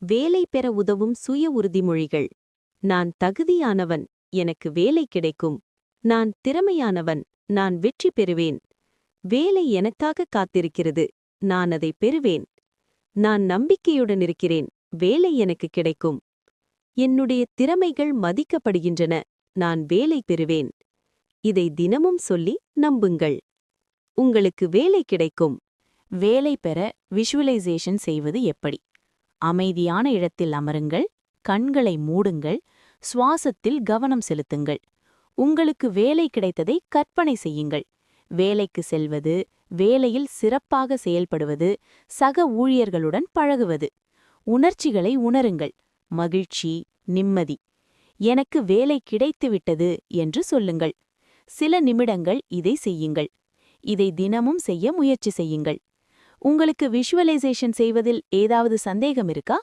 வேலை பெற உதவும் சுய உறுதிமொழிகள். நான் தகுதியானவன், எனக்கு வேலை கிடைக்கும். நான் திறமையானவன், நான் வெற்றி பெறுவேன். வேலை எனக்காக காத்திருக்கிறது, நான் அதை பெறுவேன். நான் நம்பிக்கையுடன் இருக்கிறேன், வேலை எனக்கு கிடைக்கும். என்னுடைய திறமைகள் மதிக்கப்படுகின்றன, நான் வேலை பெறுவேன். இதை தினமும் சொல்லி நம்புங்கள். உங்களுக்கு வேலை கிடைக்கும். வேலை பெற விஷுவலைசேஷன் செய்வது எப்படி? அமைதியான இடத்தில் அமருங்கள், கண்களை மூடுங்கள், சுவாசத்தில் கவனம் செலுத்துங்கள். உங்களுக்கு வேலை கிடைத்ததை கற்பனை செய்யுங்கள். வேலைக்கு செல்வது, வேலையில் சிறப்பாக செயல்படுவது, சக ஊழியர்களுடன் பழகுவது. உணர்ச்சிகளை உணருங்கள். மகிழ்ச்சி, நிம்மதி. எனக்கு வேலை கிடைத்துவிட்டது என்று சொல்லுங்கள். சில நிமிடங்கள் இதை செய்யுங்கள். இதை தினமும் செய்ய முயற்சி செய்யுங்கள். உங்களுக்கு விஷுவலைசேஷன் செய்வதில் ஏதாவது சந்தேகம் இருக்கா?